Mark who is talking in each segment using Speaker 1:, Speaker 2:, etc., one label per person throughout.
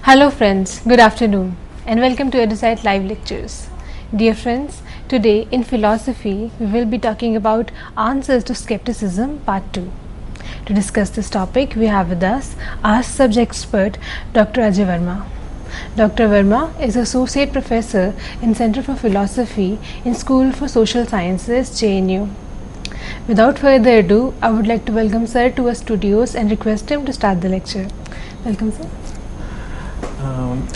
Speaker 1: Hello friends, good afternoon and welcome to EduSite Live Lectures. Dear friends, today in philosophy we will be talking about answers to skepticism part 2. To discuss this topic we have with us our subject expert Dr. Ajay Verma. Dr. Verma is Associate Professor in Center for Philosophy in School for Social Sciences, JNU. Without further ado, I would like to welcome Sir to our studios and request him to start the lecture. Welcome, Sir.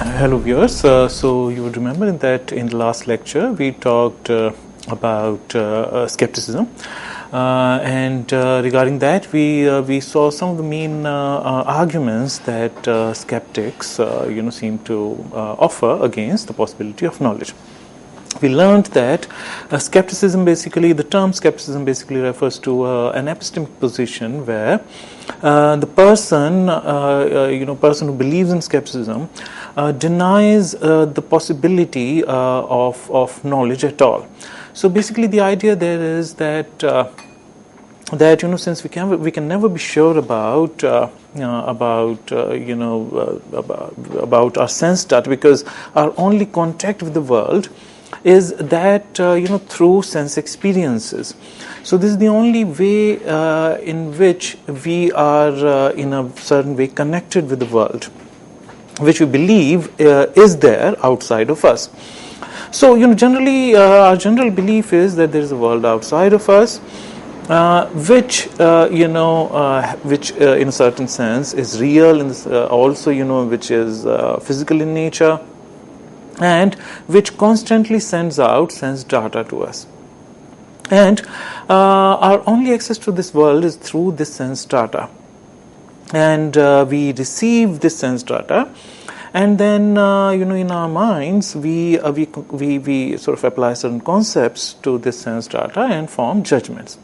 Speaker 2: Hello viewers, so you would remember that in the last lecture we talked about skepticism and regarding that we saw some of the main arguments that skeptics seem to offer against the possibility of knowledge. We learned that skepticism basically, the term skepticism basically refers to an epistemic position where the person who believes in skepticism denies the possibility of knowledge at all. So basically, the idea there is that since we can never be sure about our sense data, because our only contact with the world is that through sense experiences. So this is the only way in which we are in a certain way connected with the world, which we believe is there outside of us. So generally our general belief is that there is a world outside of us, which in a certain sense is real, also which is physical in nature, and which constantly sends out sense data to us. And our only access to this world is through this sense data. And we receive this sense data, and then in our minds we sort of apply certain concepts to this sense data and form judgments.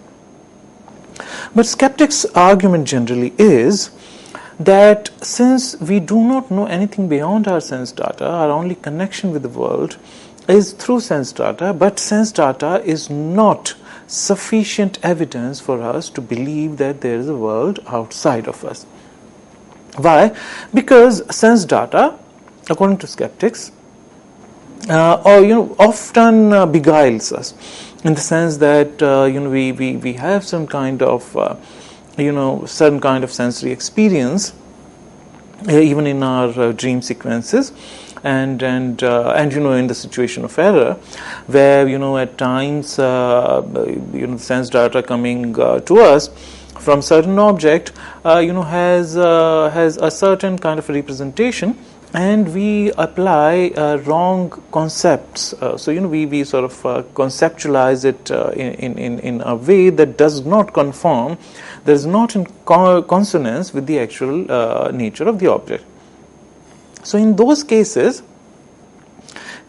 Speaker 2: But skeptics' argument generally is that since we do not know anything beyond our sense data, our only connection with the world is through sense data, but sense data is not sufficient evidence for us to believe that there is a world outside of us. Why? Because sense data, according to skeptics, often beguiles us, in the sense that we have some kind of certain kind of sensory experience, even in our dream sequences, and in the situation of error, where at times sense data coming to us from certain object has a certain kind of representation, and we apply wrong concepts. So we sort of conceptualize it in a way that does not conform, that is not in consonance with the actual nature of the object. So in those cases,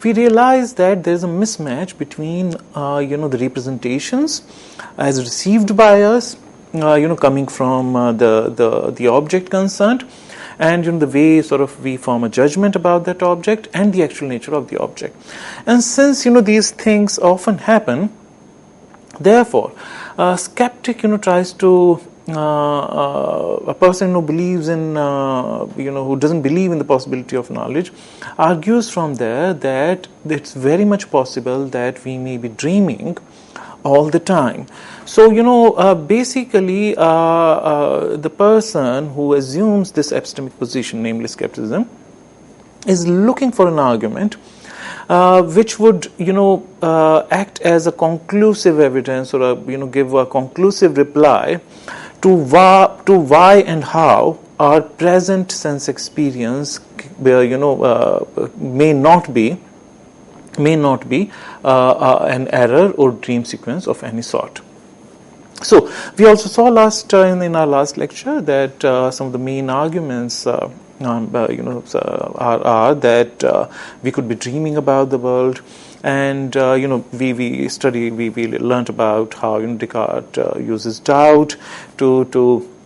Speaker 2: we realize that there is a mismatch between the representations as received by us, coming from the object concerned, and the way sort of we form a judgment about that object and the actual nature of the object. And since these things often happen, therefore a skeptic tries to a person who believes in who doesn't believe in the possibility of knowledge argues from there that it's very much possible that we may be dreaming all the time. So basically the person who assumes this epistemic position, namely skepticism, is looking for an argument which would act as a conclusive evidence, or give a conclusive reply to why and how our present sense experience may not be an error or dream sequence of any sort. So we also saw in our last lecture that some of the main arguments are that we could be dreaming about the world, and we learned about how Descartes uses doubt to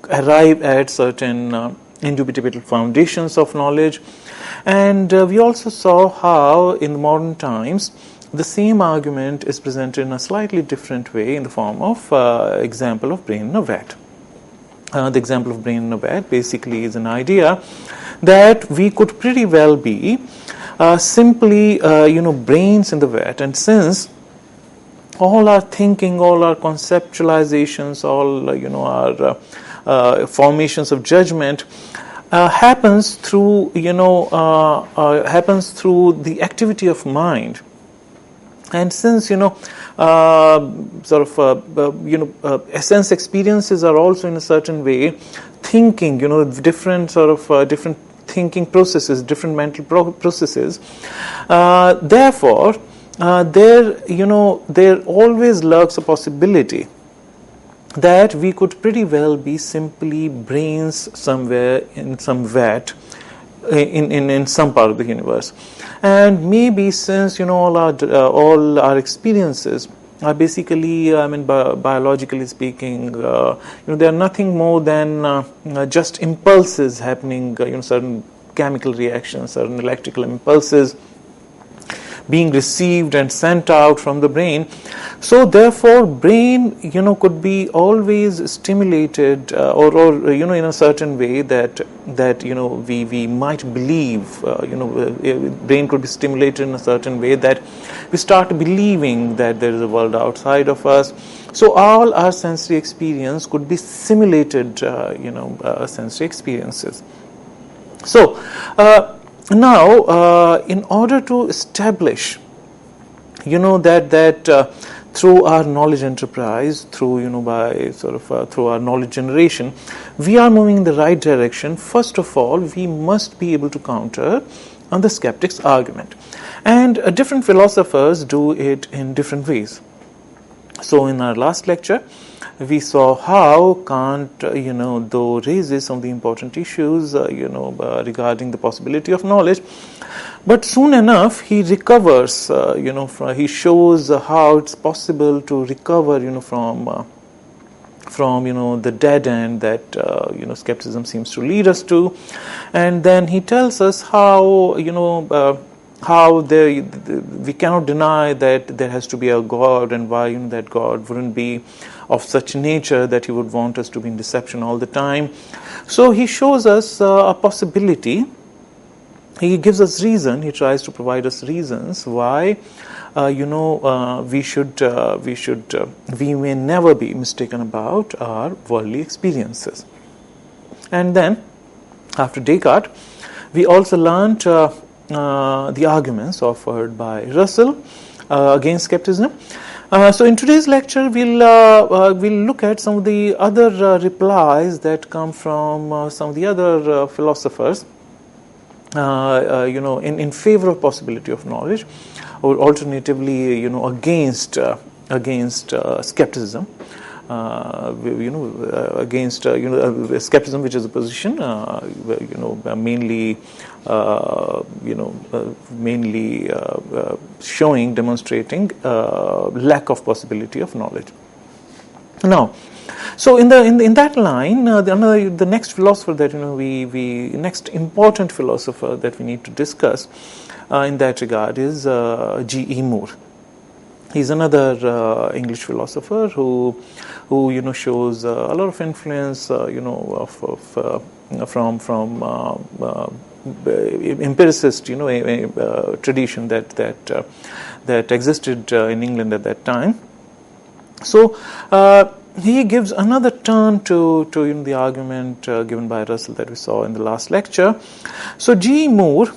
Speaker 2: arrive at certain indubitable foundations of knowledge. And we also saw how in the modern times the same argument is presented in a slightly different way in the form of example of brain in a vat. The example of brain in a vat basically is an idea that we could pretty well be simply brains in the vat, and since all our thinking, all our conceptualizations, all our formations of judgment happens through the activity of mind. And since sense experiences are also in a certain way thinking, different different thinking processes, different mental processes. Therefore, there always lurks a possibility that we could pretty well be simply brains somewhere in some vat in some part of the universe. And maybe since all our experiences are basically, biologically speaking, they are nothing more than just impulses happening, certain chemical reactions, certain electrical impulses being received and sent out from the brain. So therefore brain could be always stimulated or in a certain way that we might believe brain could be stimulated in a certain way that we start believing that there is a world outside of us. So all our sensory experience could be simulated sensory experiences. So now, in order to establish, that through our knowledge enterprise, through through our knowledge generation, we are moving in the right direction. First of all, we must be able to counter on the skeptic's argument, and different philosophers do it in different ways. So, in our last lecture, we saw how Kant, though raises some of the important issues, regarding the possibility of knowledge, but soon enough he recovers, he shows how it's possible to recover, from the dead end that skepticism seems to lead us to, and then he tells us how we cannot deny that there has to be a God, and why that God wouldn't be of such nature that he would want us to be in deception all the time. So he shows us a possibility. He gives us reason. He tries to provide us reasons why we may never be mistaken about our worldly experiences. And then after Descartes, we also learned the arguments offered by Russell against skepticism. So in today's lecture, we'll look at some of the other replies that come from some of the other philosophers, in favor of possibility of knowledge, or alternatively, against skepticism. Against skepticism, which is a position, mainly demonstrating lack of possibility of knowledge. Now, so in that line, the next philosopher that next important philosopher that we need to discuss in that regard is G.E. Moore. He's another English philosopher who shows a lot of influence, from empiricist, tradition that existed in England at that time. So he gives another turn to the argument given by Russell that we saw in the last lecture. So G. Moore,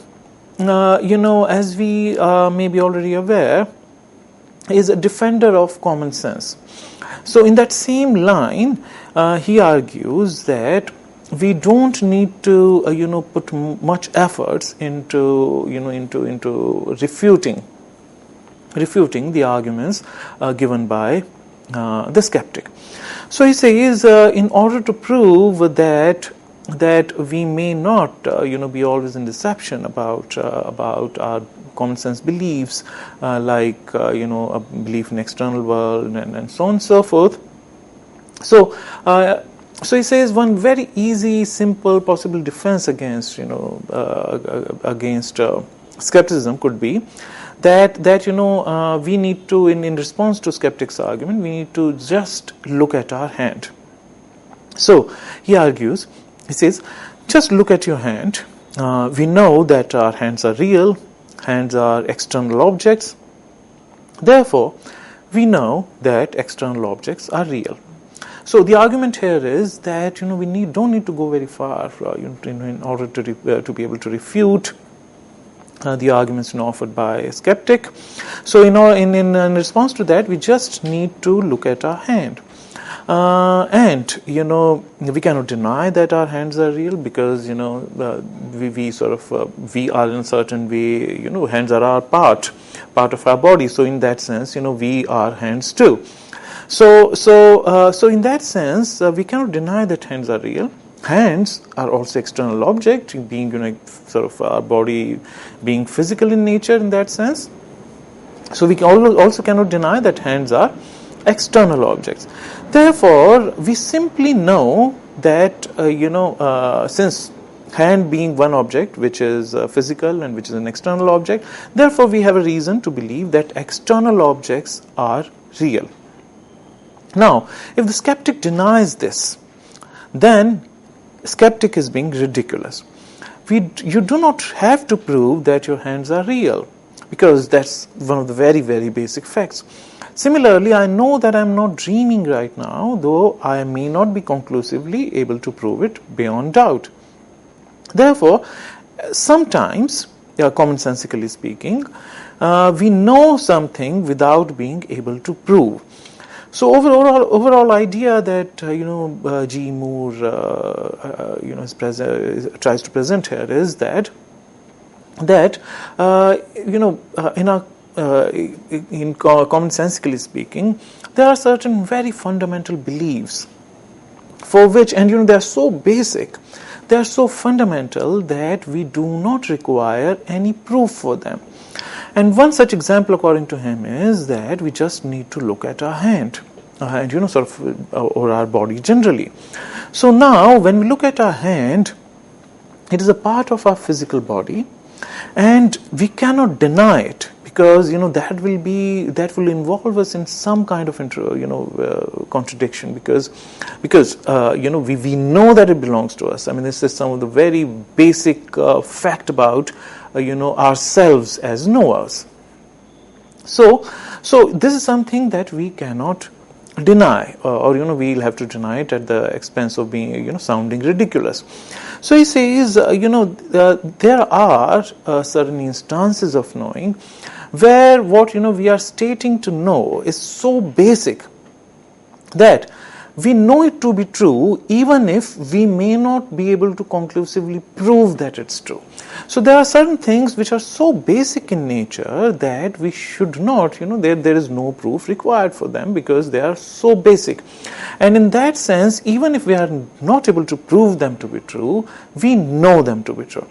Speaker 2: as we may be already aware, is a defender of common sense. So in that same line, he argues that we don't need to put much efforts into refuting the arguments given by the skeptic. So he says, in order to prove that we may not be always in deception about our common sense beliefs, like a belief in external world and so on and so forth. So he says one very easy, simple, possible defense against skepticism could be that we need to, in response to skeptics' argument, we need to just look at our hand. So he argues, he says, just look at your hand. We know that our hands are real, hands are external objects. Therefore, we know that external objects are real. So the argument here is that we don't need to go very far in order to be able to refute the arguments offered by a skeptic. So in response to that, we just need to look at our hand. And we cannot deny that our hands are real, because we are in a certain way, hands are our part of our body. So in that sense, we are hands too. So in that sense, we cannot deny that hands are real. Hands are also external object, being our body being physical in nature in that sense. So we also cannot deny that hands are external objects. Therefore, we simply know that since hand being one object which is physical and which is an external object, therefore we have a reason to believe that external objects are real. Now, if the skeptic denies this, then skeptic is being ridiculous. You do not have to prove that your hands are real, because that's one of the very, very basic facts. Similarly, I know that I'm not dreaming right now, though I may not be conclusively able to prove it beyond doubt. Therefore, sometimes, commonsensically speaking, we know something without being able to prove. So overall idea that G. Moore tries to present here is that in commonsensically speaking, there are certain very fundamental beliefs for which, and they are so basic, they are so fundamental that we do not require any proof for them. And one such example, according to him, is that we just need to look at our hand, and or our body generally. So now, when we look at our hand, it is a part of our physical body, and we cannot deny it, because that will involve us in some kind of contradiction, because we know that it belongs to us. I mean, this is some of the very basic fact about ourselves as knowers. So this is something that we cannot deny, or we'll have to deny it at the expense of being sounding ridiculous. So he says there are certain instances of knowing where what we are stating to know is so basic that we know it to be true, even if we may not be able to conclusively prove that it's true. So there are certain things which are so basic in nature that we should not, there is no proof required for them, because they are so basic. And in that sense, even if we are not able to prove them to be true, we know them to be true.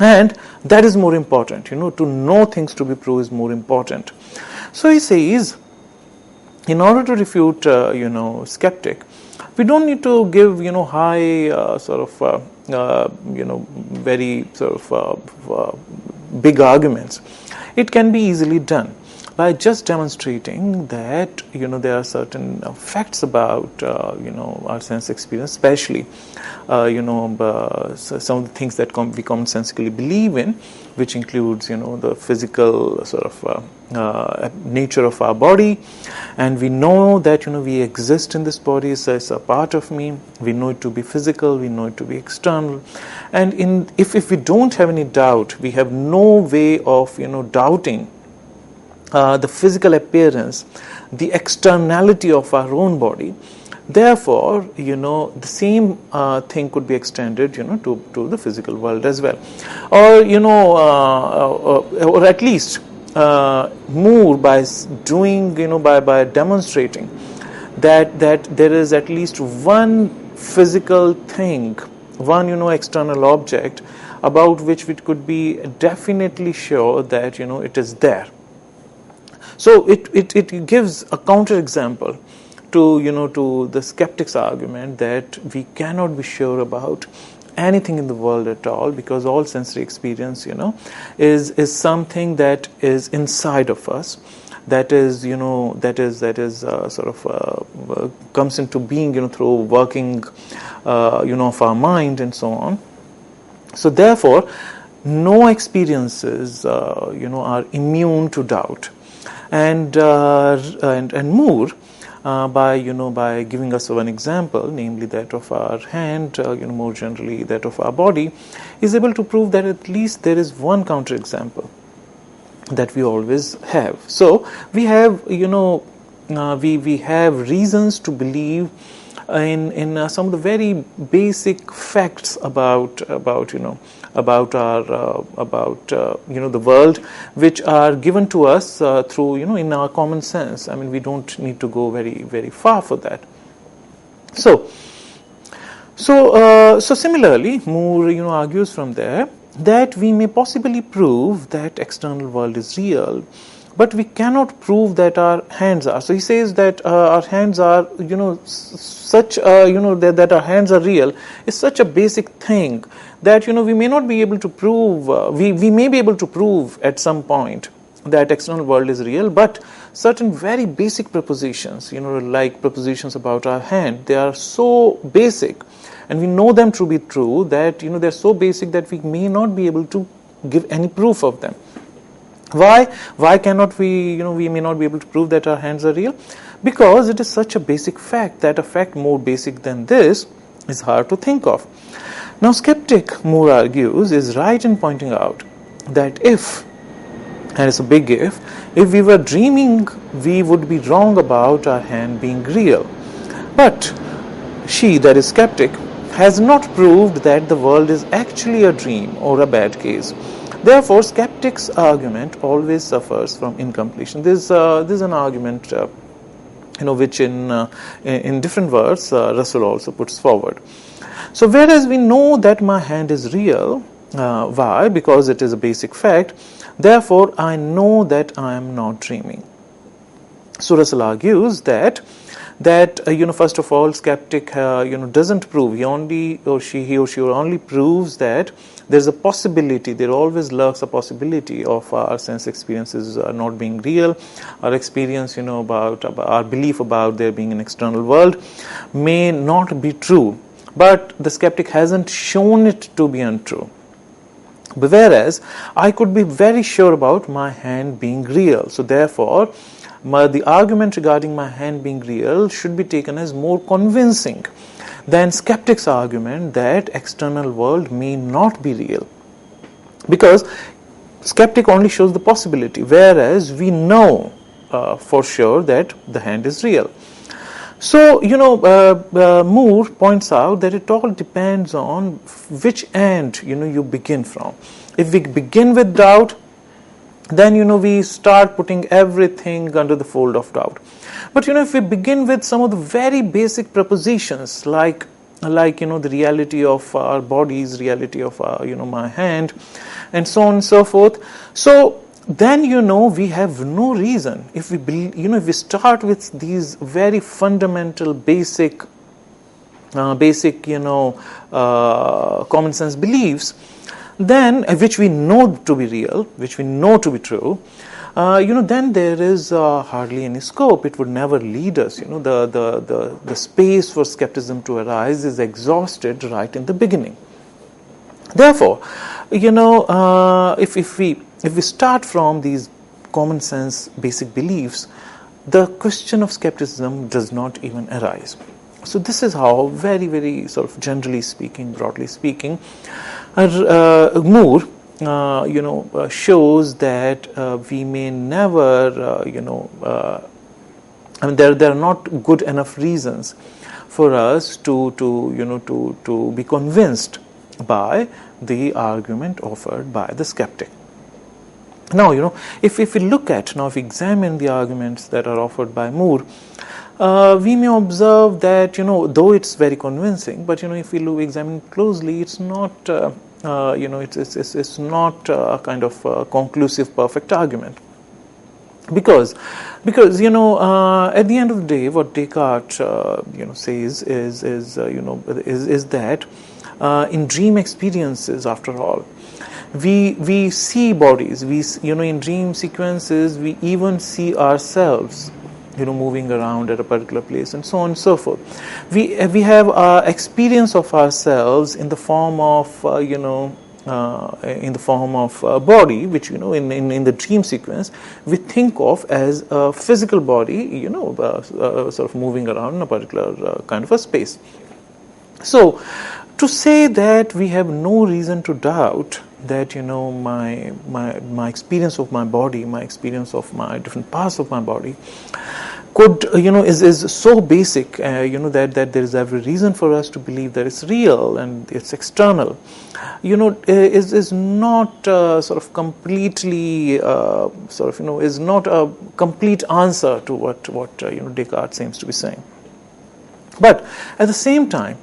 Speaker 2: And that is more important, to know things to be true is more important. So he says, in order to refute, skeptic, we don't need to give, high very big arguments. It can be easily done by just demonstrating that, there are certain facts about, our sense experience, especially, some of the things that we commonsensically believe in, which includes, the physical nature of our body, and we know that we exist in this body, so it's a part of me. We know it to be physical, we know it to be external, and if we don't have any doubt, we have no way of doubting the physical appearance, the externality of our own body. Therefore, the same thing could be extended, to the physical world as well, or or at least Moore, by doing, by demonstrating that there is at least one physical thing, one external object about which we could be definitely sure that it is there. So it gives a counterexample to the skeptic's argument that we cannot be sure about anything in the world at all, because all sensory experience is something that is inside of us, that is sort of comes into being through working of our mind and so on. So therefore, no experiences are immune to doubt, and Moore, by giving us one example, namely that of our hand, more generally that of our body, is able to prove that at least there is one counterexample that we always have. So we have we have reasons to believe in some of the very basic facts about the world, which are given to us through in our common sense. I mean, we don't need to go very far for that. So similarly, Moore argues from there that we may possibly prove that external world is real, but we cannot prove that our hands are. So he says that our hands are, such, that our hands are real is such a basic thing that, we may not be able to prove, we may be able to prove at some point that external world is real, but certain very basic propositions, like propositions about our hand, they are so basic, and we know them to be true, that, they're so basic that we may not be able to give any proof of them. Why cannot we, we may not be able to prove that our hands are real? Because it is such a basic fact that a fact more basic than this is hard to think of. Now, skeptic, Moore argues, is right in pointing out that if, and it's a big if we were dreaming, we would be wrong about our hand being real. But she, that is skeptic, has not proved that the world is actually a dream or a bad case. Therefore, skeptic's argument always suffers from incompletion. This is an argument, which in different words Russell also puts forward. So, whereas we know that my hand is real, why? Because it is a basic fact. Therefore, I know that I am not dreaming. So, Russell argues that first of all, skeptic doesn't prove, he or she only proves that there's a possibility, there always lurks a possibility of our sense experiences not being real. Our experience about our belief about there being an external world may not be true, but the skeptic hasn't shown it to be untrue. Whereas I could be very sure about my hand being real. So therefore, the argument regarding my hand being real should be taken as more convincing than skeptic's argument that external world may not be real. Because skeptic only shows the possibility, whereas we know for sure that the hand is real. So, Moore points out that it all depends on which end, you begin from. If we begin with doubt, then, we start putting everything under the fold of doubt. But, if we begin with some of the very basic propositions, like the reality of our bodies, reality of, my hand, and so on and so forth. So, then, we have no reason, if we start with these very fundamental, basic, common sense beliefs, then, which we know to be real, which we know to be true, then there is hardly any scope. It would never lead us. The space for skepticism to arise is exhausted right in the beginning. Therefore, if we start from these common sense basic beliefs, the question of skepticism does not even arise. So this is how, very sort of generally speaking, broadly speaking, Moore, shows that we may never, there are not good enough reasons for us to be convinced by the argument offered by the skeptic. Now, if we look at, if we examine the arguments that are offered by Moore, we may observe that, though it's very convincing, but, if we examine it closely, it's not, it's not a kind of conclusive, perfect argument. Because at the end of the day, what Descartes, says is that in dream experiences, after all, we see bodies. In dream sequences, we even see ourselves, moving around at a particular place, and so on and so forth. We have experience of ourselves in the form of body, which in the dream sequence we think of as a physical body, sort of moving around in a particular kind of a space. So, to say that we have no reason to doubt that my experience of my body, my experience of my different parts of my body could is so basic that there is every reason for us to believe that it's real and it's external, is not sort of completely is not a complete answer to what Descartes seems to be saying. But at the same time,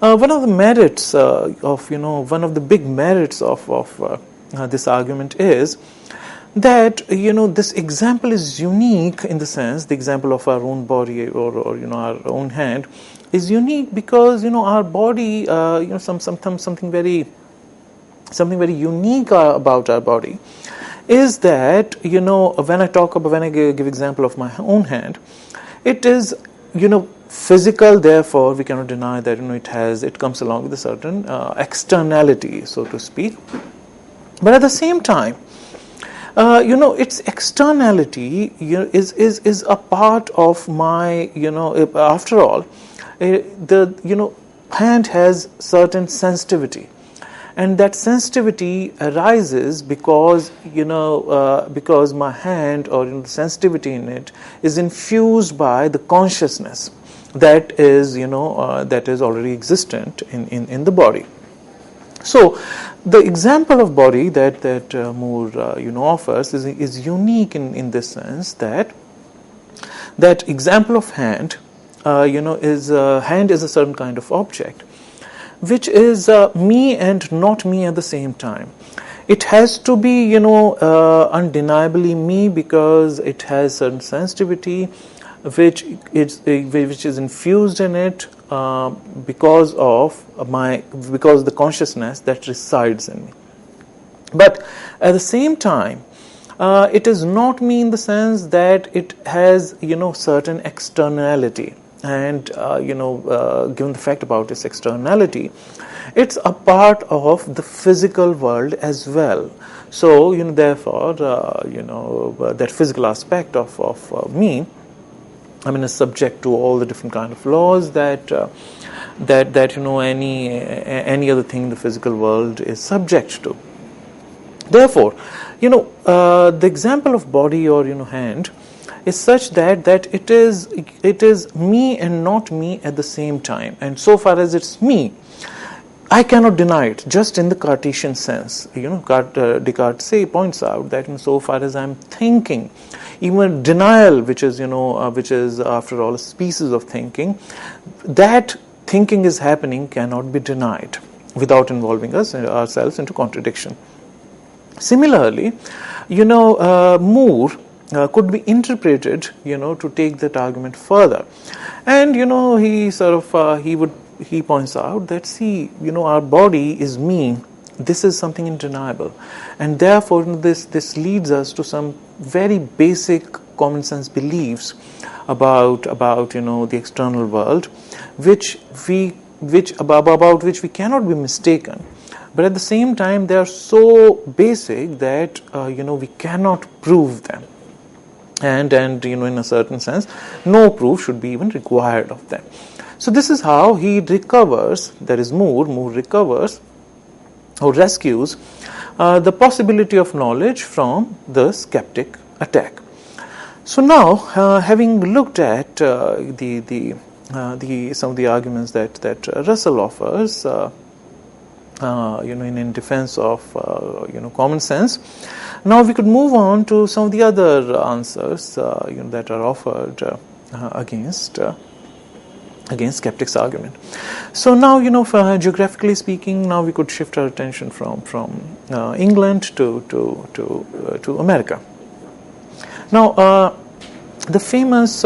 Speaker 2: one of the merits one of the big merits of this argument is that this example is unique in the sense, the example of our own body or our own hand is unique because our body something very unique about our body is that when I give example of my own hand, it is physical, therefore we cannot deny that it comes along with a certain externality, so to speak. But at the same time, its externality is a part of my after all, the hand has certain sensitivity, and that sensitivity arises because because my hand or the sensitivity in it is infused by the consciousness that is already existent in the body. So the example of body that Moore offers is unique in this sense that example of hand is hand is a certain kind of object which is me and not me at the same time. It has to be undeniably me because it has certain sensitivity which is infused in it because the consciousness that resides in me. But at the same time, it is not me in the sense that it has certain externality, and given the fact about its externality, it's a part of the physical world as well. So therefore that physical aspect of me, is subject to all the different kind of laws that any other thing in the physical world is subject to. Therefore, the example of body or hand is such that it is me and not me at the same time. And so far as it's me, I cannot deny it, just in the Cartesian sense. Descartes points out that so far as I'm thinking, even denial, which is after all a species of thinking, that thinking is happening cannot be denied without involving ourselves into contradiction. Similarly, Moore could be interpreted, to take that argument further, and he points out that our body is me. This is something undeniable, and therefore this leads us to some very basic common sense beliefs about the external world, about which we cannot be mistaken. But at the same time, they are so basic that we cannot prove them, and in a certain sense, no proof should be even required of them. So this is how he recovers. That is Moore recovers or rescues the possibility of knowledge from the skeptic attack. So now, having looked at some of the arguments that Russell offers, in defense of common sense, now we could move on to some of the other answers that are offered against skeptics' argument. So now, geographically speaking, now we could shift our attention from England to America. Now, the famous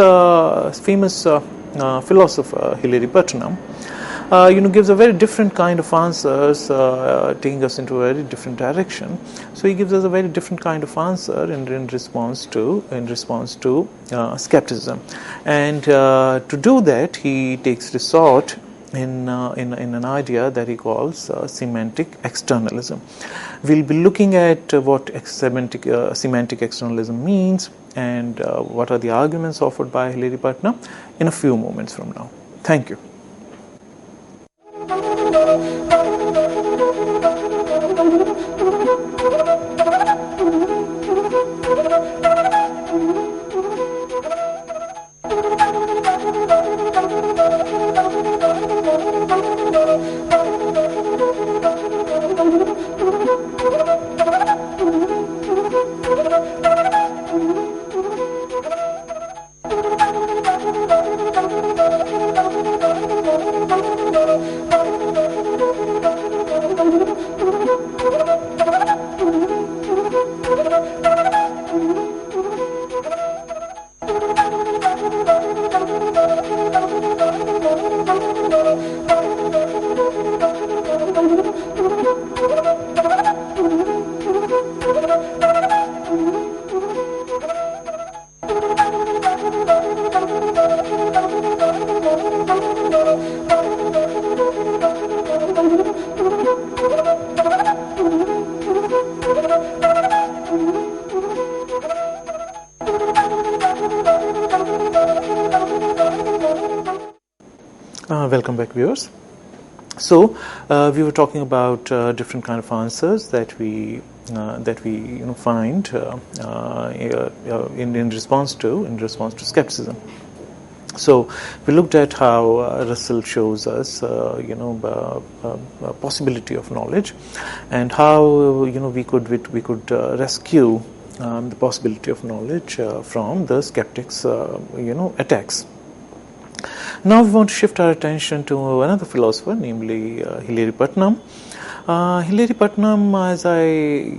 Speaker 2: philosopher Hilary Putnam gives a very different kind of answers, taking us into a very different direction. So he gives us a very different kind of answer in response to skepticism, and to do that he takes resort in an idea that he calls semantic externalism. We'll be looking at what semantic externalism means and what are the arguments offered by Hilary Putnam in a few moments from now. Thank you. Welcome back, viewers. So we were talking about different kind of answers that we find in response to skepticism. So we looked at how Russell shows us possibility of knowledge, and how we could rescue the possibility of knowledge from the skeptics attacks. Now we want to shift our attention to another philosopher, namely Hilary Putnam. Hilary Putnam, as I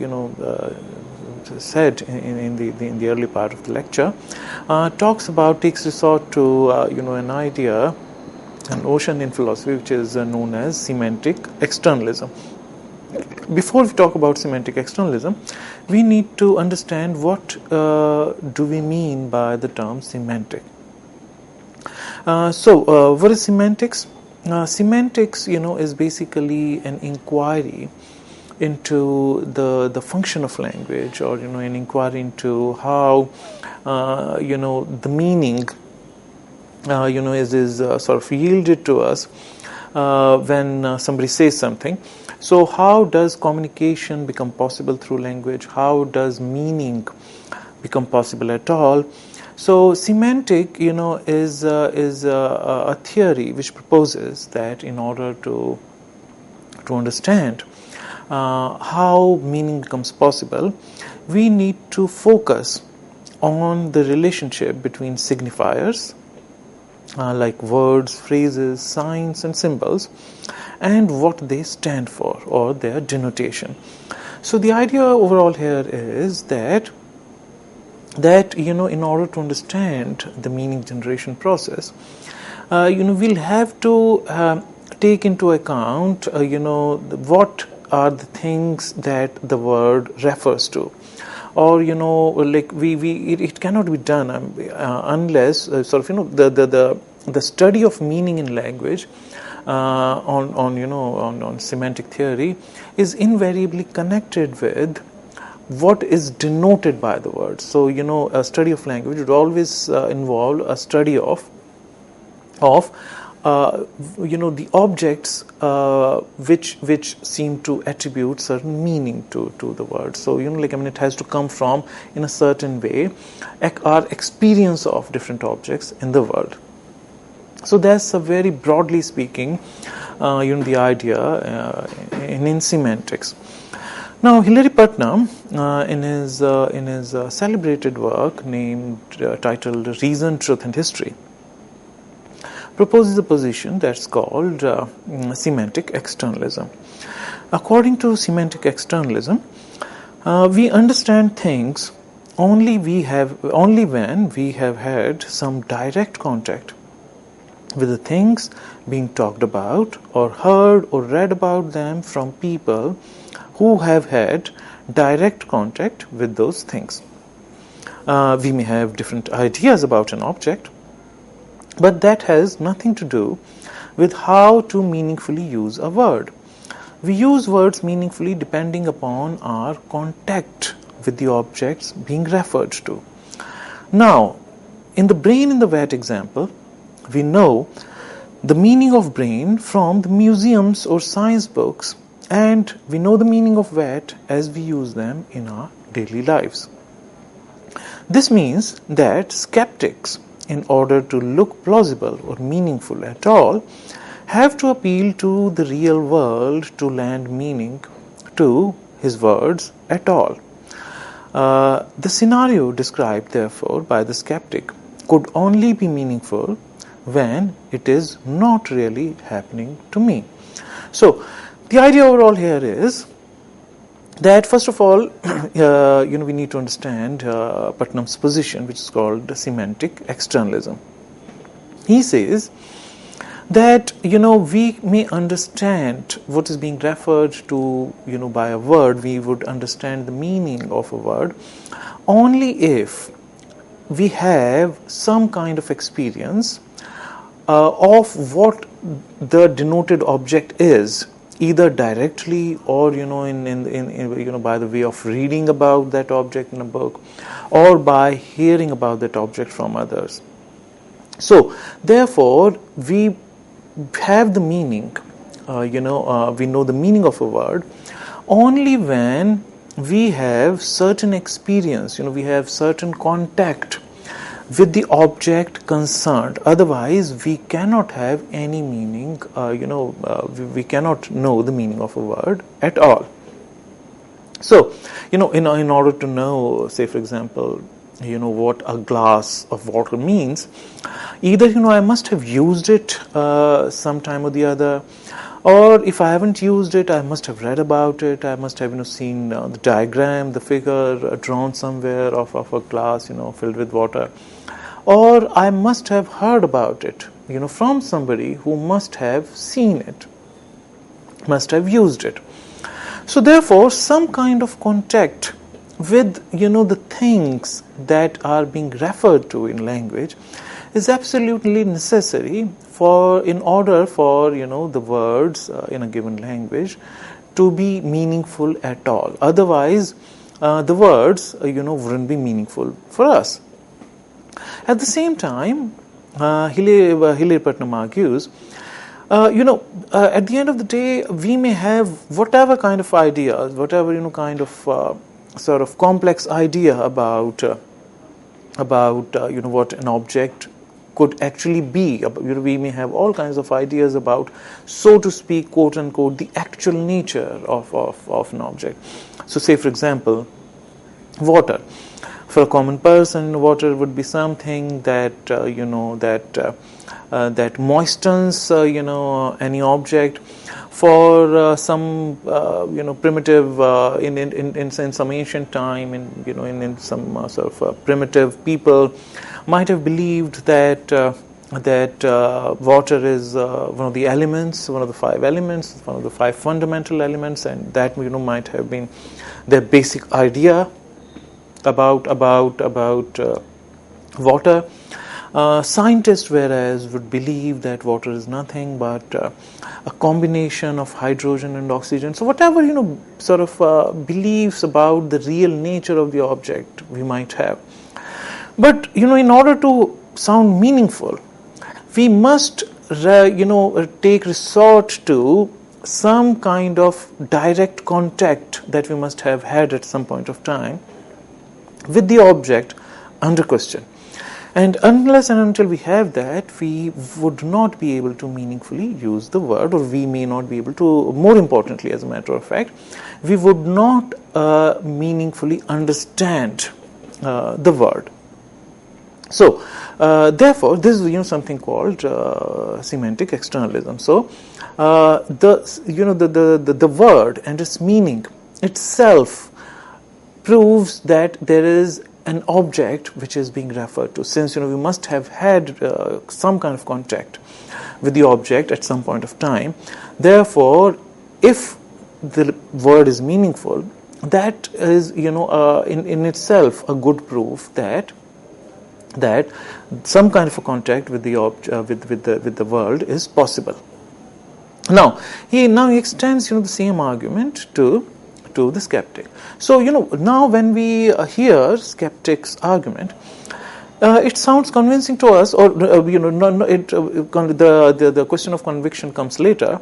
Speaker 2: said in the early part of the lecture, takes resort to an idea, an ocean in philosophy, which is known as semantic externalism. Before we talk about semantic externalism, we need to understand what do we mean by the term semantic. What is semantics? Semantics, is basically an inquiry into the function of language, or an inquiry into how the meaning is sort of yielded to us when somebody says something. So how does communication become possible through language? How does meaning become possible at all? So semantic, is a theory which proposes that in order to understand how meaning becomes possible, we need to focus on the relationship between signifiers, like words, phrases, signs, and symbols, and what they stand for, or their denotation. So the idea overall here is that in order to understand the meaning generation process, we'll have to take into account what are the things that the word refers to, or it cannot be done unless the study of meaning in language on semantic theory is invariably connected with what is denoted by the word. So a study of language would always involve a study of the objects which seem to attribute certain meaning to the word. So it has to come from, in a certain way, our experience of different objects in the world. So that's a very broadly speaking the idea in semantics. Now, Hilary Putnam, in his celebrated work titled "Reason, Truth, and History," proposes a position that's called semantic externalism. According to semantic externalism, we understand things only when we have had some direct contact with the things being talked about or heard or read about them from people who have had direct contact with those things. We may have different ideas about an object, but that has nothing to do with how to meaningfully use a word. We use words meaningfully depending upon our contact with the objects being referred to. Now, in the brain in the vat example, we know the meaning of brain from the museums or science books, and we know the meaning of vat as we use them in our daily lives. This means that skeptics, in order to look plausible or meaningful at all, have to appeal to the real world to lend meaning to his words at all. The scenario described, therefore, by the skeptic could only be meaningful when it is not really happening to me. So, the idea overall here is that, first of all, we need to understand Putnam's position, which is called semantic externalism. He says that we may understand what is being referred to by a word. We would understand the meaning of a word only if we have some kind of experience of what the denoted object is, either directly or in by the way of reading about that object in a book, or by hearing about that object from others. So therefore we have the meaning, we know the meaning of a word only when we have certain experience, we have certain contact with the object concerned. Otherwise we cannot have any meaning, we cannot know the meaning of a word at all. So in order to know, say for example, what a glass of water means, either I must have used it sometime or the other, or if I haven't used it, I must have read about it. I must have seen the diagram, the figure drawn somewhere of a glass filled with water, or I must have heard about it from somebody who must have seen it, must have used it. So therefore some kind of contact with the things that are being referred to in language is absolutely necessary in order for the words in a given language to be meaningful at all. Otherwise the words wouldn't be meaningful for us. At the same time, Hilary Putnam argues, at the end of the day, we may have whatever kind of ideas, whatever kind of sort of complex idea about what an object could actually be. We may have all kinds of ideas about, so to speak, quote unquote, the actual nature of an object. So, say for example, water. For a common person, water would be something that that moistens any object. For some primitive in some ancient time, in some sort of primitive people might have believed that water is one of the elements, one of the five elements, one of the five fundamental elements, and that might have been their basic idea about water. Scientists, whereas, would believe that water is nothing but a combination of hydrogen and oxygen. So whatever sort of beliefs about the real nature of the object we might have, but in order to sound meaningful, we must take resort to some kind of direct contact that we must have had at some point of time with the object under question. And unless and until we have that, we would not be able to meaningfully use the word, or we may not be able to, more importantly, as a matter of fact, we would not meaningfully understand the word. So, therefore, this is something called semantic externalism. So, the word and its meaning itself proves that there is an object which is being referred to, since we must have had some kind of contact with the object at some point of time. Therefore, if the word is meaningful, that is in itself a good proof that some kind of a contact with the with the world is possible. Now he extends the same argument to the skeptic. So now when we hear skeptic's argument, it sounds convincing to us, or the question of conviction comes later.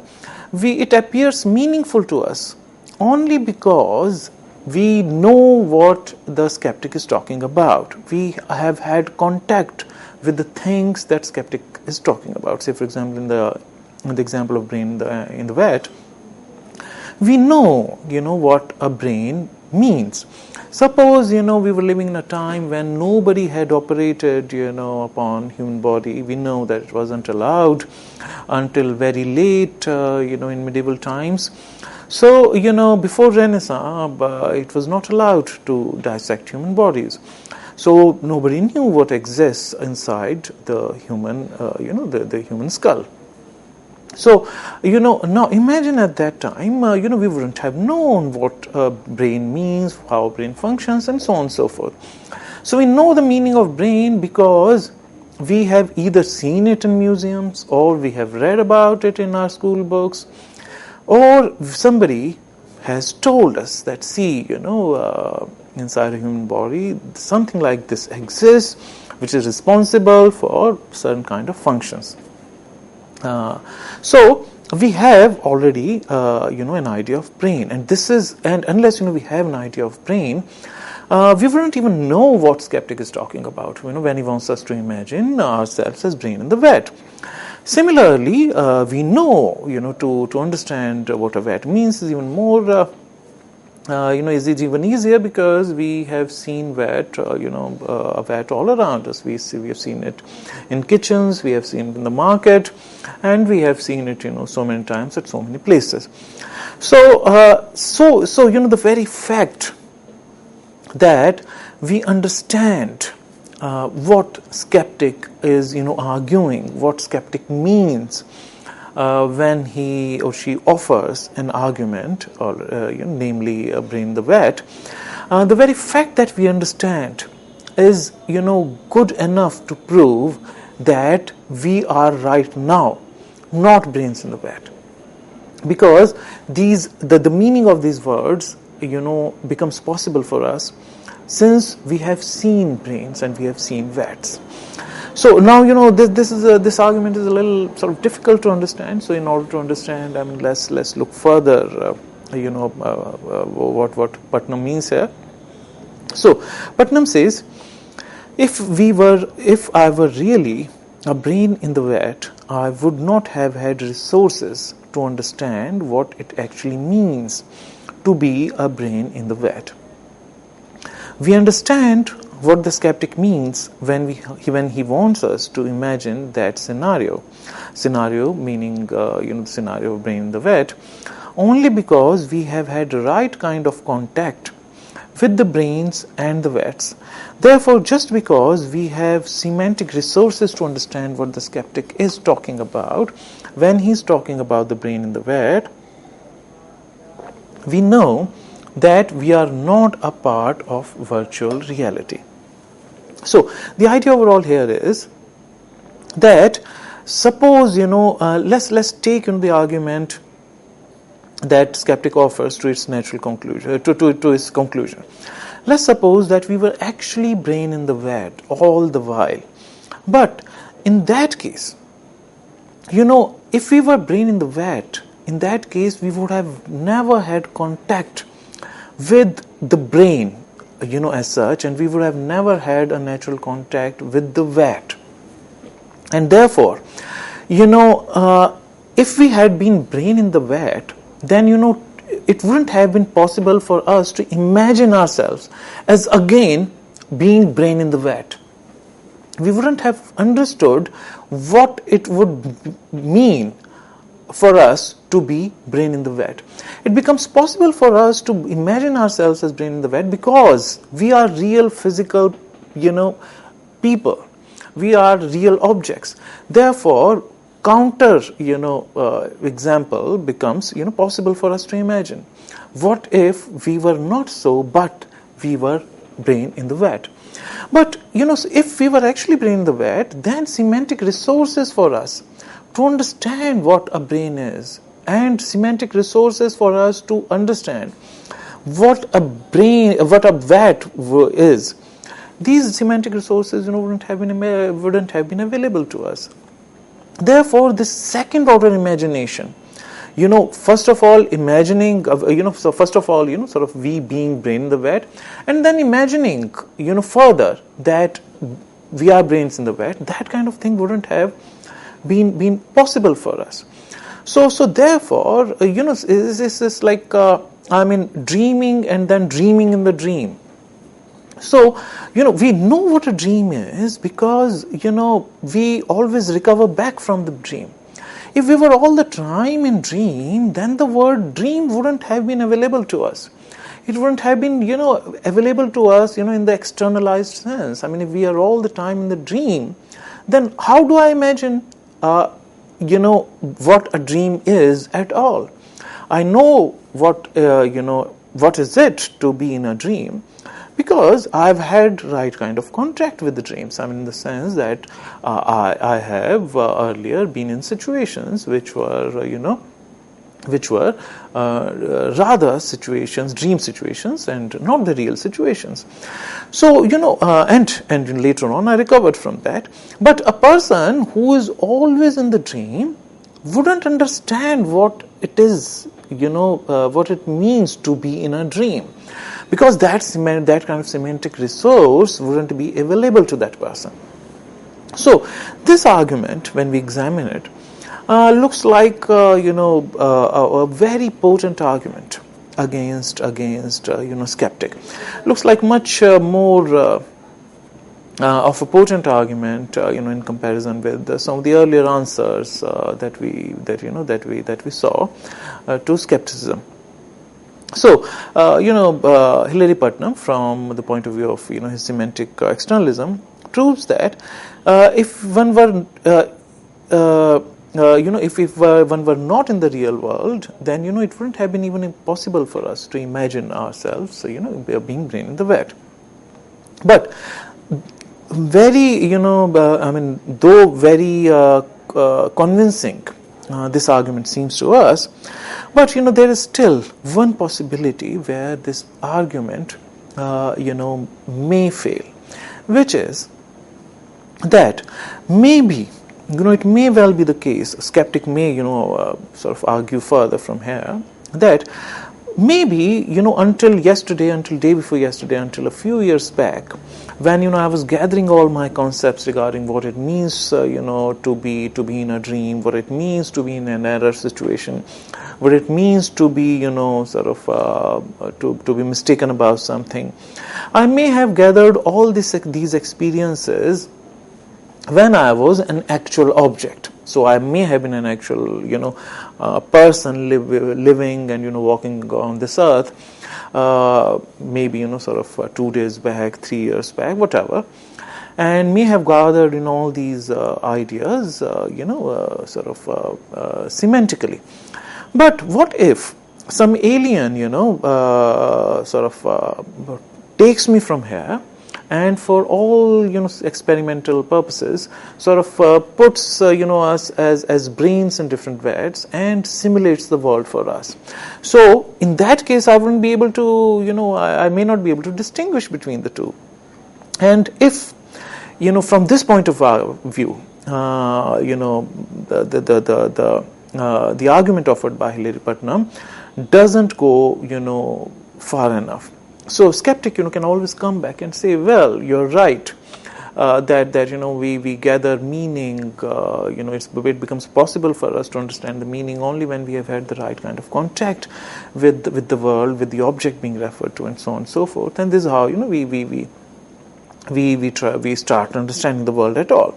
Speaker 2: It appears meaningful to us only because we know what the skeptic is talking about. We have had contact with the things that skeptic is talking about. Say, for example, in the example of brain in the vat, we know what a brain means. Suppose we were living in a time when nobody had operated upon human body. We know that it wasn't allowed until very late in medieval times. So before Renaissance, it was not allowed to dissect human bodies. So nobody knew what exists inside the human the human skull. So now imagine at that time we wouldn't have known what brain means, how brain functions, and so on and so forth. So we know the meaning of brain because we have either seen it in museums, or we have read about it in our school books, or somebody has told us that inside a human body something like this exists, which is responsible for certain kind of functions. So we have already an idea of brain, and unless we have an idea of brain, we wouldn't even know what skeptic is talking about when he wants us to imagine ourselves as brain in the vat. Similarly, we know to understand what a vat means is even more is it even easier, because we have seen vat a vat all around us. We have seen it in kitchens, we have seen it in the market, and we have seen it so many times at so many places. So the very fact that we understand what skeptic is arguing, what skeptic means when he or she offers an argument, or namely a brain in the vat, the very fact that we understand is good enough to prove that we are right now not brains in the vat, because the meaning of these words becomes possible for us since we have seen brains and we have seen vats. So now this argument is a little sort of difficult to understand. So in order to understand, let's look further. What Putnam means here. So Putnam says, if I were really a brain in the vat, I would not have had resources to understand what it actually means to be a brain in the vat. We understand what the skeptic means when he wants us to imagine that scenario meaning the scenario of brain in the vat, only because we have had the right kind of contact with the brains and the vats. Therefore, just because we have semantic resources to understand what the skeptic is talking about when he's talking about the brain in the vat, we know that we are not a part of virtual reality. So the idea overall here is that suppose let's take the argument that skeptic offers to its natural conclusion, to its conclusion. Let's suppose that we were actually brain in the vat all the while, but in that case, if we were brain in the vat, in that case we would have never had contact with the brain as such, and we would have never had a natural contact with the vat. And therefore if we had been brain in the vat, then it wouldn't have been possible for us to imagine ourselves as again being brain in the vat. We wouldn't have understood what it would mean for us to be brain in the vat. It becomes possible for us to imagine ourselves as brain in the vat because we are real physical, people. We are real objects. Therefore, counter, example becomes, possible for us to imagine. What if we were not so, but we were brain in the vat? But, if we were actually brain in the vat, then semantic resources for us to understand what a brain is, and semantic resources for us to understand what a vat is, these semantic resources wouldn't have been available to us. Therefore, this second order imagination, first of all imagining, sort of we being brain in the vat, and then imagining further that we are brains in the vat, that kind of thing wouldn't have been possible for us. So therefore, this is like dreaming and then dreaming in the dream. So, we know what a dream is because, we always recover back from the dream. If we were all the time in dream, then the word dream wouldn't have been available to us. It wouldn't have been, available to us, in the externalized sense. I mean, if we are all the time in the dream, then how do I imagine, what a dream is at all? I know what is it to be in a dream, because I've had right kind of contact with the dreams. I mean, in the sense that I have earlier been in situations which were, rather situations, dream situations, and not the real situations. So, and later on I recovered from that. But a person who is always in the dream wouldn't understand what it is, what it means to be in a dream. Because that kind of semantic resource wouldn't be available to that person. So, this argument, when we examine it, looks like a very potent argument against skeptic. Looks like much more of a potent argument, in comparison with some of the earlier answers that we saw to skepticism. So, Hilary Putnam, from the point of view of his semantic externalism, proves that if one were if one were not in the real world, then it wouldn't have been even impossible for us to imagine ourselves being brain in the vat. But very though very convincing this argument seems to us, but there is still one possibility where this argument may fail, which is that maybe it may well be the case, a skeptic may sort of argue further from here, that maybe until day before yesterday, until a few years back, when I was gathering all my concepts regarding what it means to be in a dream, what it means to be in an error situation, what it means to be to be mistaken about something, I may have gathered all these experiences when I was an actual object. So I may have been an actual person living and walking on this earth, maybe 2 days back, 3 years back, whatever, and may have gathered all these ideas semantically. But what if some alien takes me from here, and for all experimental purposes, puts us as brains in different vats and simulates the world for us. So in that case, I wouldn't be able to I may not be able to distinguish between the two. And if from this point of view, the argument offered by Hilary Putnam doesn't go far enough. So skeptic can always come back and say, well, you're right, that we gather meaning, it becomes possible for us to understand the meaning only when we have had the right kind of contact with the world, with the object being referred to, and so on and so forth. And this is how we we start understanding the world at all.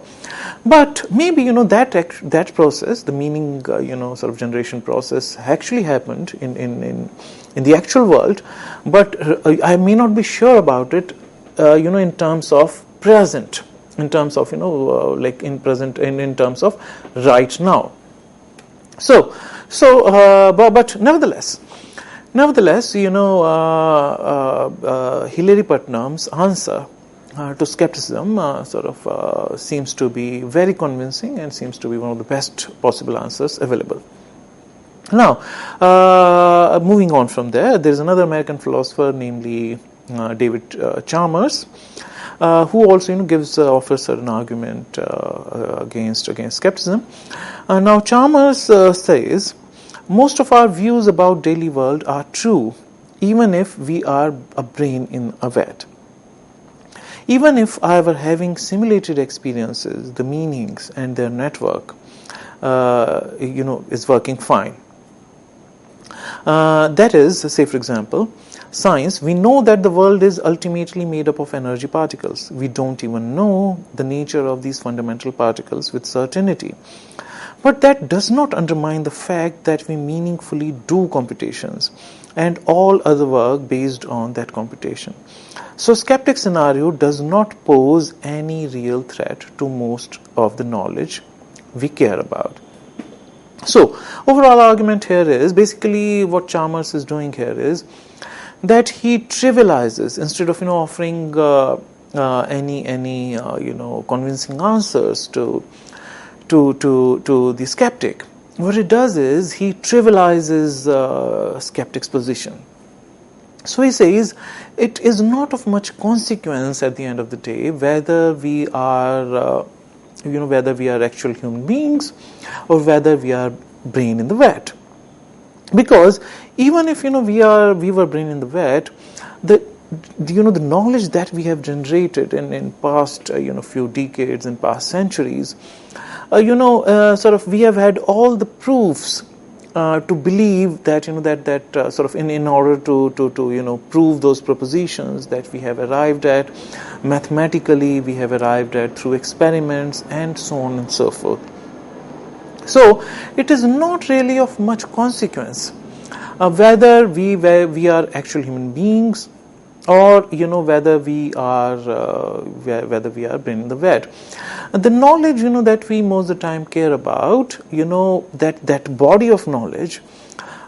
Speaker 2: But maybe that process, the meaning sort of generation process, actually happened in the actual world, but I may not be sure about it in terms of present, in terms of like in present, in terms of right now. But nevertheless, Hilary Putnam's answer to skepticism seems to be very convincing and seems to be one of the best possible answers available. Now, moving on from there, there is another American philosopher, namely David Chalmers, who also offers certain argument against skepticism. Now, Chalmers says most of our views about daily world are true, even if we are a brain in a vat. Even if I were having simulated experiences, the meanings and their network, is working fine. That is, say for example, science, we know that the world is ultimately made up of energy particles. We don't even know the nature of these fundamental particles with certainty. But that does not undermine the fact that we meaningfully do computations and all other work based on that computation. So skeptic scenario does not pose any real threat to most of the knowledge we care about. So overall argument here is, basically what Chalmers is doing here is that he trivializes, instead of offering any convincing answers to the skeptic. What it does is he trivializes skeptic's position. So he says it is not of much consequence at the end of the day whether we are actual human beings or whether we are brain in the vat, because even if we were brain in the vat, the knowledge that we have generated in past few decades and past centuries, we have had all the proofs to believe that in order to prove those propositions that we have arrived at mathematically, we have arrived at through experiments and so on and so forth. So it is not really of much consequence whether we are actual human beings or whether we are brain in the vat. The knowledge that we most of the time care about, that body of knowledge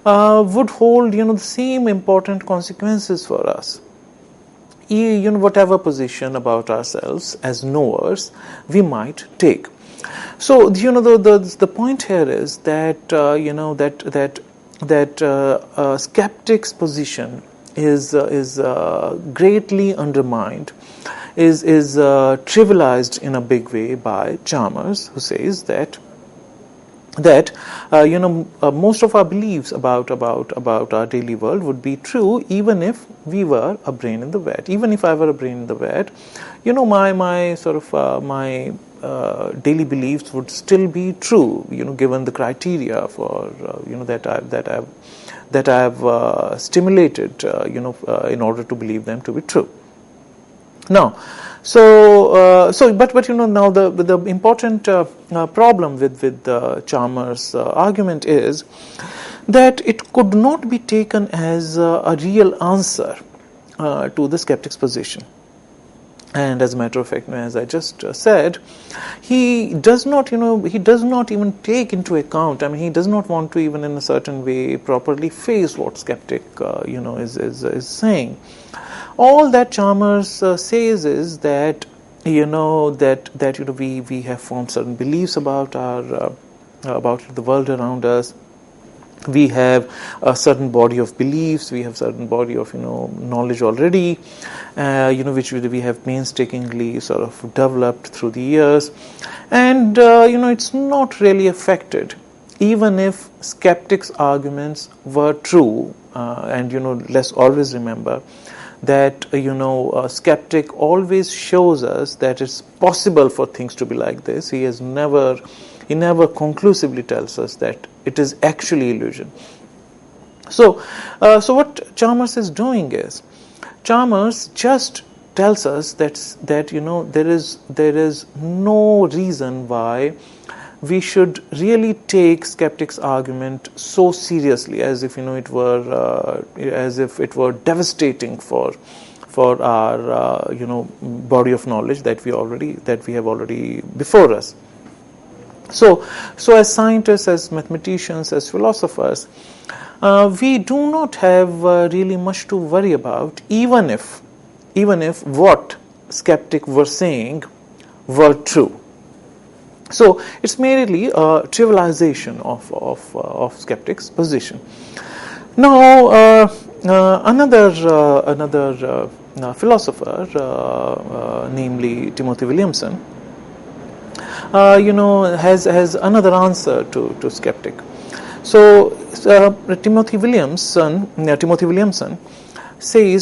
Speaker 2: would hold the same important consequences for us. Whatever position about ourselves as knowers we might take. So the point here is that skeptic's position is greatly undermined, is trivialized in a big way by Chalmers, who says that most of our beliefs about our daily world would be true even if we were a brain in the vat. Even if I were a brain in the vat, my daily beliefs would still be true, given the criteria for that I have stimulated, in order to believe them to be true. Now, but now the important problem with Chalmers' argument is that it could not be taken as a real answer to the skeptic's position. And as a matter of fact, as I just said, he does not even take into account. I mean, he does not want to even in a certain way properly face what skeptic is saying. All that Chalmers says is that we have formed certain beliefs about the world around us. We have a certain body of beliefs, we have certain body of knowledge already, which we have painstakingly sort of developed through the years, and it's not really affected even if skeptics' arguments were true. And let's always remember that a skeptic always shows us that it's possible for things to be like this. He never conclusively tells us that it is actually illusion. So what Chalmers is doing is, Chalmers just tells us that there is no reason why we should really take skeptics' argument so seriously, as if it were devastating for our body of knowledge that we have already before us. So as scientists, as mathematicians, as philosophers, we do not have really much to worry about, even if what skeptics were saying were true. So it's merely a trivialization of skeptics' position. Now, another philosopher, namely Timothy Williamson, has another answer to skeptic. So Timothy Williamson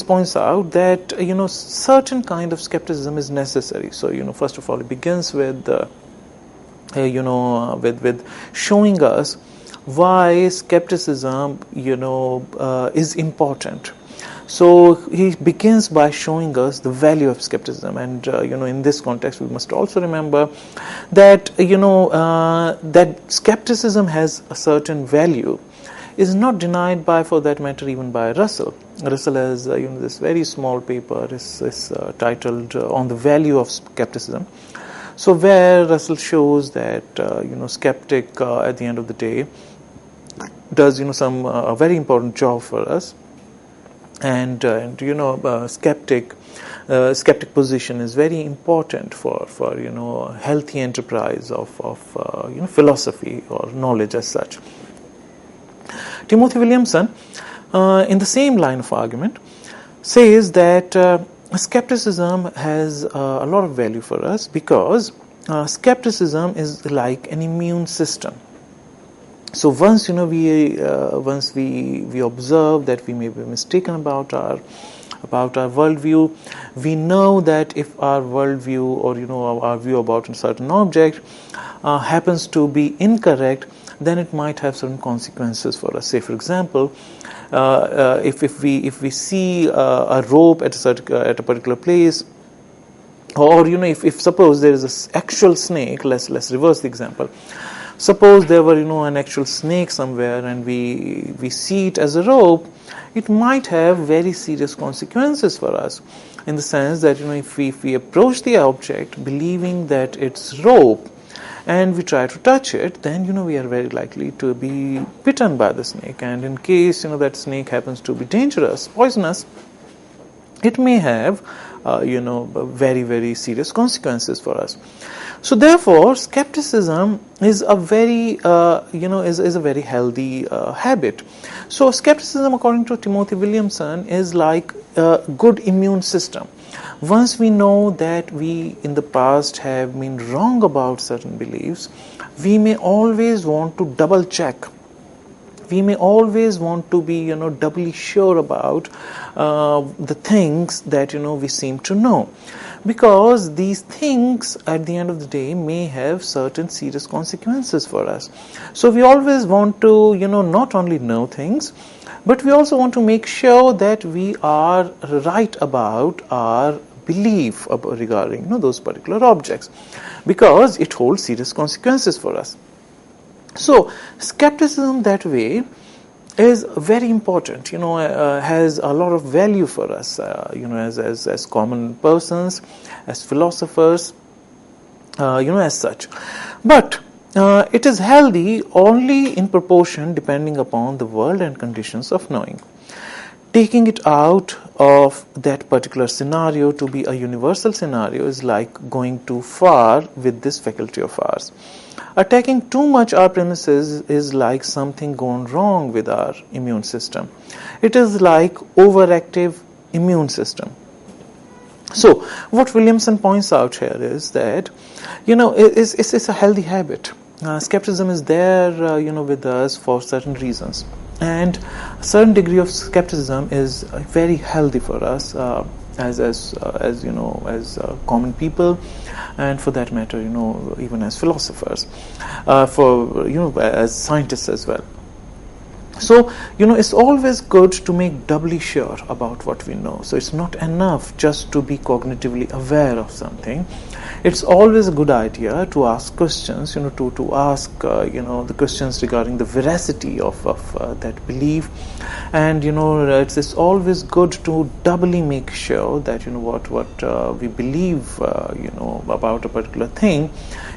Speaker 2: points out that certain kind of skepticism is necessary. So first of all, it begins with with showing us why skepticism is important. So he begins by showing us the value of skepticism, and in this context we must also remember that that skepticism has a certain value is not denied by, for that matter, even by Russell. Russell has this very small paper is titled On the Value of Skepticism. So where Russell shows that skeptic at the end of the day does some a very important job for us, and skeptic position is very important for healthy enterprise of philosophy or knowledge as such. Timothy Williamson, in the same line of argument, says that skepticism has a lot of value for us because skepticism is like an immune system. So once we observe that we may be mistaken about our worldview, we know that if our worldview or our view about a certain object happens to be incorrect, then it might have certain consequences for us. Say, for example, if we see a rope at a particular place, or if suppose there is an actual snake, let's reverse the example. Suppose there were an actual snake somewhere, and we see it as a rope, it might have very serious consequences for us, in the sense that if we approach the object believing that it's rope, and we try to touch it, then we are very likely to be bitten by the snake. And in case that snake happens to be dangerous, poisonous, it may have very, very serious consequences for us. So therefore, skepticism is a very is a very healthy habit. So skepticism, according to Timothy Williamson, is like a good immune system. Once we know that we in the past have been wrong about certain beliefs, we may always want to double check. We may always want to be doubly sure about the things that we seem to know, because these things at the end of the day may have certain serious consequences for us. So we always want to not only know things, but we also want to make sure that we are right about our belief regarding those particular objects, because it holds serious consequences for us. So skepticism that way is very important, has a lot of value for us, as common persons, as philosophers, as such. But it is healthy only in proportion depending upon the world and conditions of knowing. Taking it out of that particular scenario to be a universal scenario is like going too far with this faculty of ours. Attacking too much our premises is like something gone wrong with our immune system. It is like overactive immune system. So what Williamson points out here is that it's a healthy habit. Skepticism is there with us for certain reasons, and a certain degree of skepticism is very healthy for us as common people, and for that matter even as philosophers, as scientists as well. So, it's always good to make doubly sure about what we know. So, it's not enough just to be cognitively aware of something. It's always a good idea to ask questions, to ask, the questions regarding the veracity of that belief. And, it's always good to doubly make sure that, what we believe, about a particular thing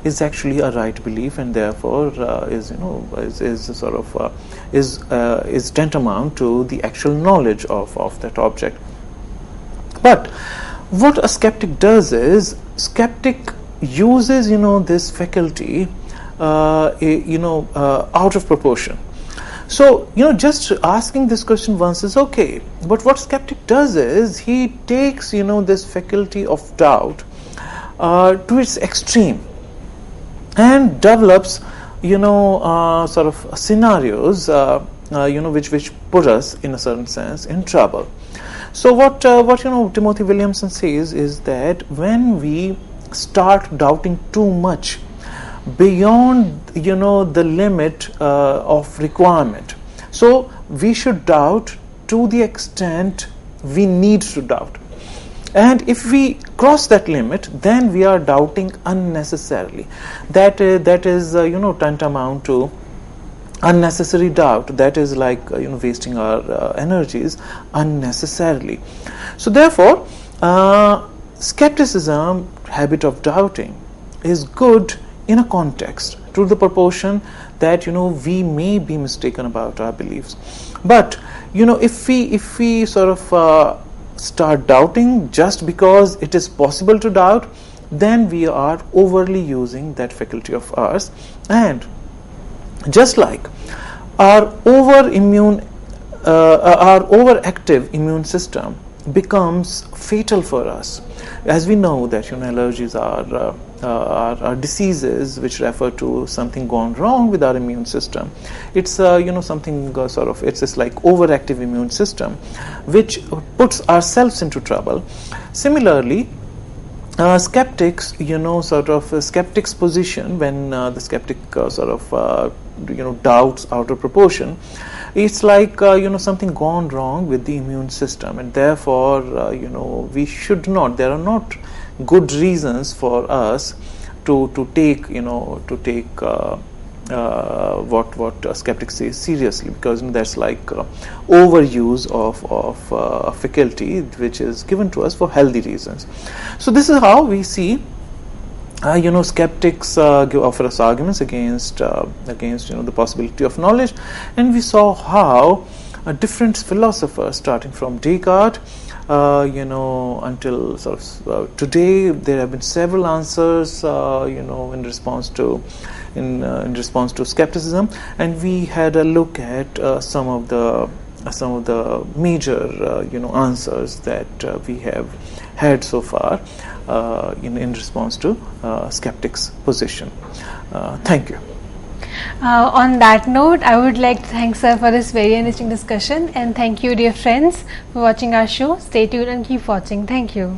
Speaker 2: is actually a right belief, and therefore is tantamount to the actual knowledge of that object. But what a skeptic does is, skeptic uses this faculty out of proportion. So just asking this question once is okay, but what skeptic does is he takes this faculty of doubt to its extreme, and develops sort of scenarios which put us in a certain sense in trouble. So what Timothy Williamson says is that when we start doubting too much beyond the limit of requirement, so we should doubt to the extent we need to doubt. And if we cross that limit, then we are doubting unnecessarily. That is tantamount to unnecessary doubt. That is like wasting our energies unnecessarily. So therefore, skepticism, habit of doubting, is good in a context, to the proportion that we may be mistaken about our beliefs. But if we sort of start doubting just because it is possible to doubt, then we are overly using that faculty of ours. And just like our overactive immune system becomes fatal for us, as we know that allergies are diseases which refer to something gone wrong with our immune system. It's something sort of, it's like overactive immune system which puts ourselves into trouble. Similarly, skeptics, skeptic's position when the skeptic doubts out of proportion, it's like something gone wrong with the immune system, and therefore we should not, there are not good reasons for us to take what skeptics say seriously, because that's like overuse of faculty which is given to us for healthy reasons. So this is how we see skeptics offer us arguments against the possibility of knowledge. And we saw how different philosophers, starting from Descartes until sort of today, there have been several answers in response to skepticism, and we had a look at some of the major answers that we have had so far in response to skeptics' position. Thank you.
Speaker 1: On that note, I would like to thank sir for this very interesting discussion, and thank you, dear friends, for watching our show. Stay tuned and keep watching. Thank you.